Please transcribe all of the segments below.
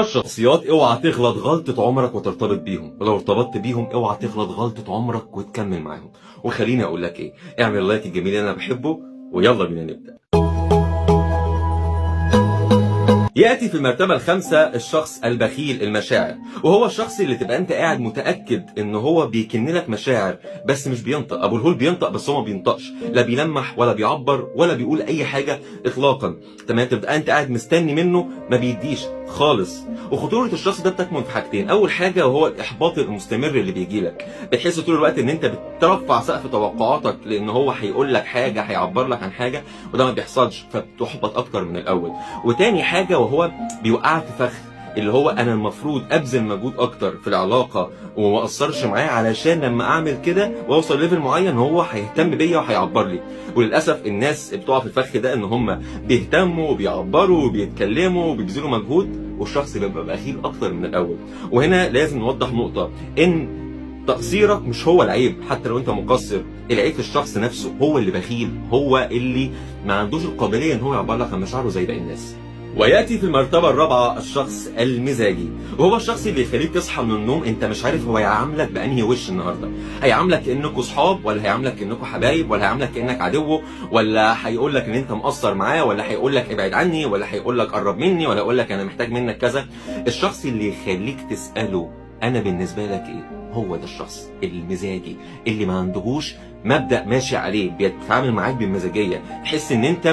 الشخصيات اوعى تغلط غلطة عمرك وترتبط بيهم، ولو ارتبطت بيهم اوعى تغلط غلطة عمرك وتكمل معاهم. وخليني اقول لك ايه، اعمل لايك الجميل اللي انا بحبه ويلا بينا نبدأ. يأتي في المرتبة الخامسة الشخص البخيل المشاعر، وهو الشخص اللي تبقى انت قاعد متأكد ان هو بيكن لك مشاعر بس مش بينطق. ابو الهول بينطق بس هو ما بينطقش، لا بيلمح ولا بيعبر ولا بيقول اي حاجة اطلاقا. تمام، تبقى انت قاعد مستني منه ما بيديش خالص. وخطورة الشخص ده بتكمن في حاجتين، اول حاجة وهو الاحباط المستمر اللي بيجي لك، بتحس طول الوقت ان انت بترفع سقف توقعاتك لان هو هيقول لك حاجة، هيعبر لك عن حاجة، وده ما بيحصلش فبتحبط اكتر من الاول. وتاني حاجة وهو بيوقعك في فخ، اللي هو انا المفروض ابذل مجهود اكتر في العلاقه وما اقصرش معاه علشان لما اعمل كده واوصل ليفل معين هو هيهتم بيا وهيعبر لي. وللاسف الناس بتقع في الفخ ده ان هم بيهتموا وبيعبروا وبيتكلموا وبيبذلوا مجهود والشخص بيبقى بخيل اكتر من الاول. وهنا لازم نوضح نقطه، ان تقصيرك مش هو العيب، حتى لو انت مقصر العيب في الشخص نفسه، هو اللي بخيل، هو اللي ما عندوش القابليه ان هو يعبر لك عن مشاعره زي باقي الناس. وياتي في المرتبه الرابعه الشخص المزاجي، وهو الشخص اللي يخليك تصحى من النوم انت مش عارف هو هيعاملك بانهي وش النهارده، هيعاملك كانكوا صحاب ولا هيعاملك كانكوا حبايب ولا هيعاملك كانك عدوه، ولا هيقول لك ان انت مقصر معاه ولا هيقول لك ابعد عني ولا هيقول لك قرب مني ولا هيقول لك انا محتاج منك كذا. الشخص اللي يخليك تساله انا بالنسبه لك ايه، هو ده الشخص المزاجي اللي ما عندهوش مبدأ ماشي عليه، بيتعامل معاك بمزاجيه، تحس ان انت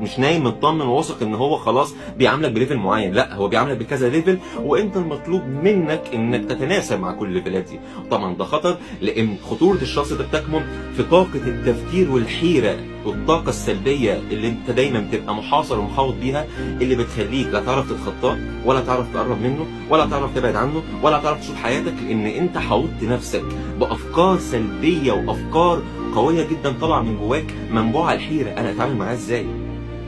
مش نايم مطمن وواثق ان هو خلاص بيعاملك بليفل معين، لا هو بيعاملك بكذا ليفل وانت المطلوب منك انك تتناسب مع كل الليفلات دي. طبعا ده خطر، لان خطوره الشخص ده بتكمن في طاقه التفكير والحيره والطاقه السلبيه اللي انت دايما بتبقى محاصر ومحاوط بيها، اللي بتخليك لا تعرف تتخطاه ولا تعرف تقرب منه ولا تعرف تبعد عنه ولا تعرف تشوف حياتك، لان انت حاوطت نفسك بافكار سلبيه وافكار قويه جدا طالعه من جواك منبوعه الحيره، انا اتعامل معاه ازاي؟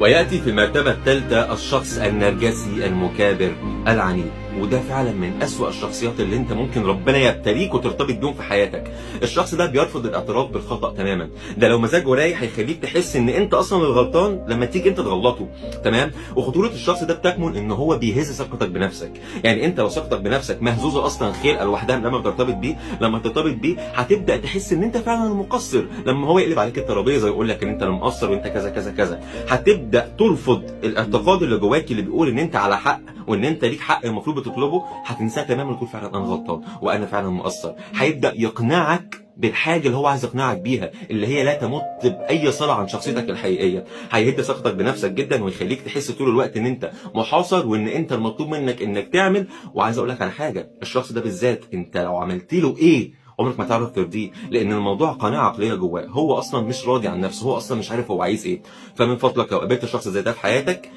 وياتي في المرتبه الثالثه الشخص النرجسي المكابر العنيد، وده فعلا من أسوأ الشخصيات اللي انت ممكن ربنا يبتليك وترتبط بيهم في حياتك. الشخص ده بيرفض الاعتراف بالخطأ تماما، ده لو مزاجه رايح هيخليك تحس ان انت اصلا الغلطان لما تيجي انت تغلطه. تمام، وخطورة الشخص ده بتكمن ان هو بيهز ثقتك بنفسك، يعني انت لو ثقتك بنفسك مهزوزة اصلا خلقة لوحدها لما ترتبط بيه، لما ترتبط بيه هتبدأ تحس ان انت فعلا المقصر، لما هو يقلب عليك الترابيزة ويقول لك ان انت المقصر وانت كذا كذا كذا هتبدأ ترفض الاعتقاد اللي جواك اللي بيقول ان انت على حق وان انت ليك حق المفروض بتطلبه، هتنساه تماما وتقول فعلا انا غلطان وانا فعلا مقصر. هيبدا يقنعك بالحاجه اللي هو عايز يقنعك بيها، اللي هي لا تمت باي صله عن شخصيتك الحقيقيه. هيهد ثقتك بنفسك جدا ويخليك تحس طول الوقت ان انت محاصر وان انت المطلوب منك انك تعمل. وعايز اقول لك على حاجه، الشخص ده بالذات انت لو عملت له ايه عمرك ما تعرف ترضيه، لان الموضوع قناعه عقليه جواه، هو اصلا مش راضي عن نفسه، هو اصلا مش عارف هو عايز ايه. فمن فضلك لو قابلت شخص زي ده في حياتك.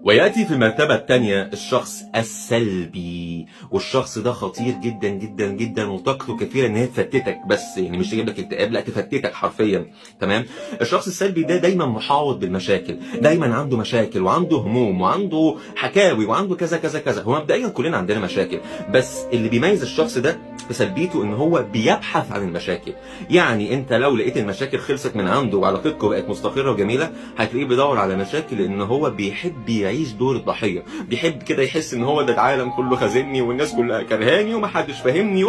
ويأتي في المرتبة الثانية الشخص السلبي، والشخص ده خطير جدا جدا جدا وطاقته كثيرة ان هي تفتتك، بس يعني مش تجيب لك اكتئاب، لا تفتتك حرفيا. تمام، الشخص السلبي ده دايما محاوط بالمشاكل، دايما عنده مشاكل وعنده هموم وعنده حكاوي وعنده كذا كذا كذا. هو مبدئيا كلنا عندنا مشاكل، بس اللي بيميز الشخص ده في سلبيته ان هو بيبحث عن المشاكل. يعني انت لو لقيت المشاكل خلصت من عنده وعلاقتكم بقت مستقرة وجميلة، هتلاقيه بيدور على مشاكل لان هو بيحب يعيش دور الضحيه، بيحب كده يحس ان هو ده العالم كله خازني والناس كلها كرهاني ومحدش فاهمني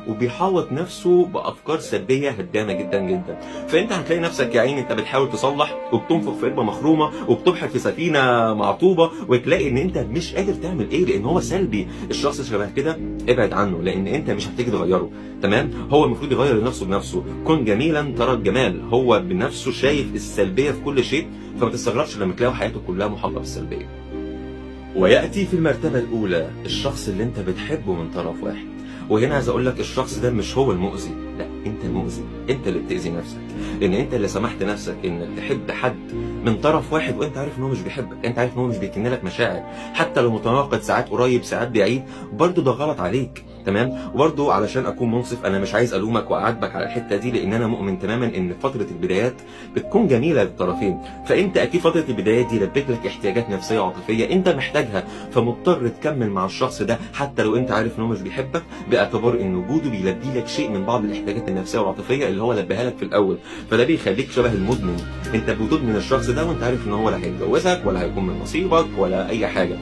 وبيحاوط نفسه بافكار سلبيه هدامه جدا جدا. فانت هتلاقي نفسك يا عيني انت بتحاول تصلح وبتنفخ في قربه مخرومه وبتبحر في سفينه معطوبه، وتلاقي ان انت مش قادر تعمل ايه لان هو سلبي. الشخص شبه كده ابعد عنه لان انت مش هتيجي تغيره. تمام، هو المفروض يغير لنفسه بنفسه، كن جميلا ترى الجمال، هو بنفسه شايف السلبيه في كل شيء، فما تستغربش لما تلاقي حياته كلها محاطه بالسلبيه. ويأتي في المرتبة الأولى الشخص اللي أنت بتحبه من طرف واحد، وهنا عايز أقول لك الشخص ده مش هو المؤذي، لا أنت المؤذي، أنت اللي بتأذي نفسك، لأن أنت اللي سمحت نفسك إنك تحب حد من طرف واحد وأنت عارف إن هو مش بيحبك، أنت عارف إن هو مش بيكن لك مشاعر، حتى لو متناقض ساعات قريب ساعات بعيد، برضه ده غلط عليك. تمام، وبرضه علشان اكون منصف انا مش عايز الومك واعاتبك على الحته دي، لان انا مؤمن تماما ان فتره البدايات بتكون جميله للطرفين، فانت اكيد فتره البدايات دي لبت لك احتياجات نفسيه وعاطفيه انت محتاجها، فمضطر تكمل مع الشخص ده حتى لو انت عارف ان هو مش بيحبك، باعتبار ان وجوده بيلبي لك شيء من بعض الاحتياجات النفسيه والعاطفيه اللي هو لبيها لك في الاول. فده بيخليك شبه المدمن، انت بتدمن الشخص ده وانت عارف ان هو لا هيتجوزك ولا هيكون من نصيبك ولا اي حاجه.